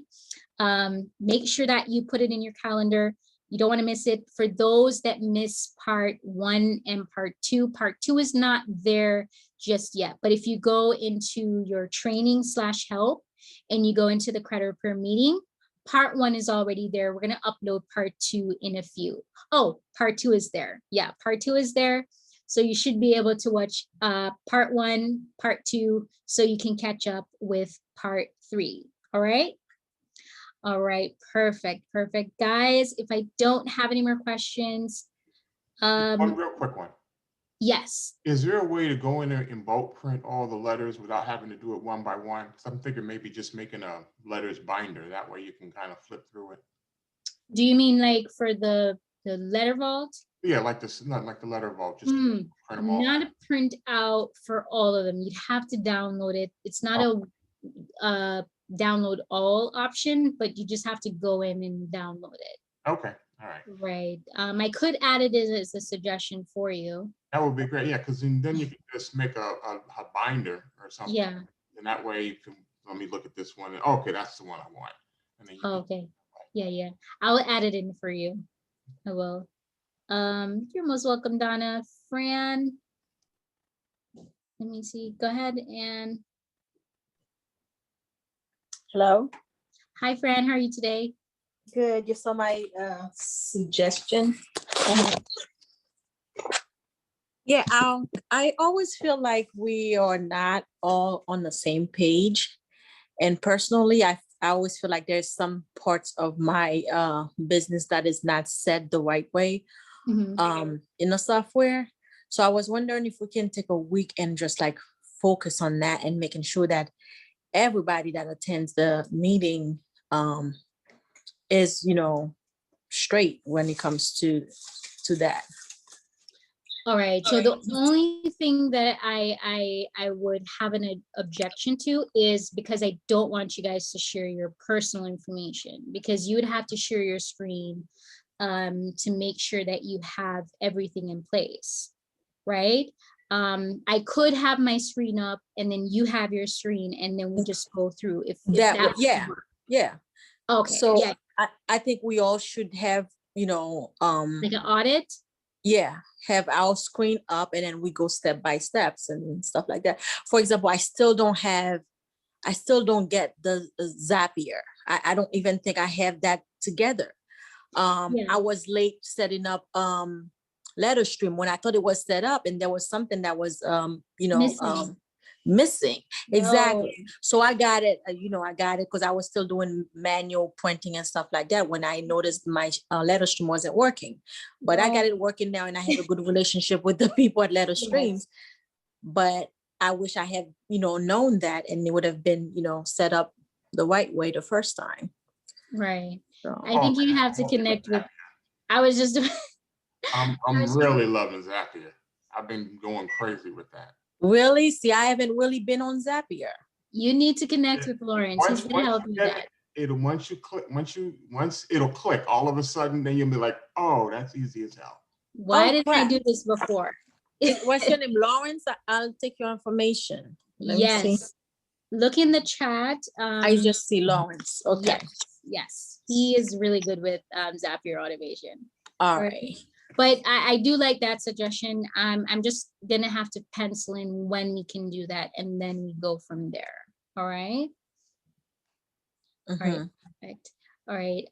Make sure that you put it in your calendar. You don't want to miss it. For those that miss part 1 and part 2 is not there just yet. But if you go into your training/help and you go into the credit repair meeting, part 1 is already there. We're going to upload part 2 in a few. Oh, part 2 is there. Yeah, part 2 is there. So you should be able to watch part 1, part 2, so you can catch up with part 3. All right. All right. Perfect. Perfect. Guys, if I don't have any more questions. One real quick one. Yes. Is there a way to go in there and bulk print all the letters without having to do it one by one? Because I'm thinking maybe just making a letters binder. That way you can kind of flip through it. Do you mean like for the letter vault? Yeah, like this, not like the letter vault, just print them all. Not a print out for all of them. You'd have to download it. It's not a download all option, but you just have to go in and download it. Okay, all right. Right. I could add it as a suggestion for you. That would be great. Yeah, because then you can just make a binder or something. Yeah. And that way you can, let me look at this one. Okay, that's the one I want. And then okay. Yeah. I'll add it in for you. I will. You're most welcome, Donna. Fran, let me see. Go ahead and. Hello. Hi, Fran. How are you today? Good. You saw my suggestion. Yeah, I always feel like we are not all on the same page. And personally, I always feel like there's some parts of my business that is not set the right way in the software. So I was wondering if we can take a week and just like focus on that and making sure that everybody that attends the meeting is, straight when it comes to that. All right. So the only thing that I would have an objection to is because I don't want you guys to share your personal information, because you would have to share your screen to make sure that you have everything in place, right? I could have my screen up and then you have your screen and then we just go through if that yeah. Okay. So yeah. I think we all should have, like an audit. Yeah, have our screen up and then we go step by steps and stuff like that. For example, I still don't get the Zapier. I don't even think I have that together. I was late setting up Letter Stream when I thought it was set up and there was something that was missing. No. Exactly. So I got it, I got it because I was still doing manual printing and stuff like that when I noticed my letter stream wasn't working. But I got it working now, and I have a good relationship with the people at Letter Streams. But I wish I had, known that, and it would have been, set up the right way the first time. Right. So, I think you have to connect with, I was just I'm really loving Zapier. I've been going crazy with that. Really? See, I haven't really been on Zapier. You need to connect with Lawrence. He's gonna help you with that. Once it'll click, all of a sudden, then you'll be like, oh, that's easy as hell. Why didn't I do this before? What's your name, Lawrence? I'll take your information. Let me see. Look in the chat. I just see Lawrence. Okay. Yes. He is really good with Zapier automation. All right. But I do like that suggestion. I'm just gonna have to pencil in when we can do that, and then we go from there. All right. All right. Perfect. All right.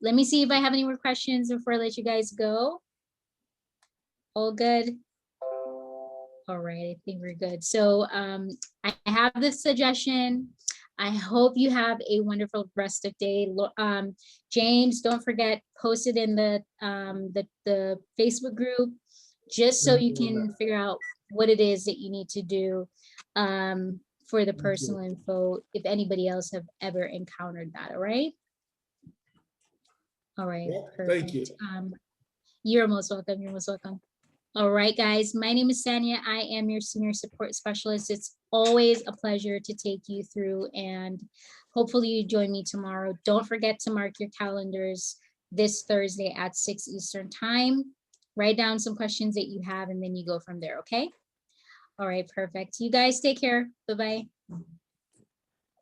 Let me see if I have any more questions before I let you guys go. All good. All right, I think we're good. So I have this suggestion. I hope you have a wonderful rest of day. James, don't forget, post it in the Facebook group, just so you can figure out what it is that you need to do for the personal info, if anybody else have ever encountered that. All right. All right. Perfect. Thank you. You're most welcome. You're most welcome. All right, guys, my name is Sanya. I am your senior support specialist. It's always a pleasure to take you through, and hopefully you join me tomorrow. Don't forget to mark your calendars this Thursday at 6 Eastern time. Write down some questions that you have, and then you go from there, okay? All right, perfect. You guys take care. Bye-bye.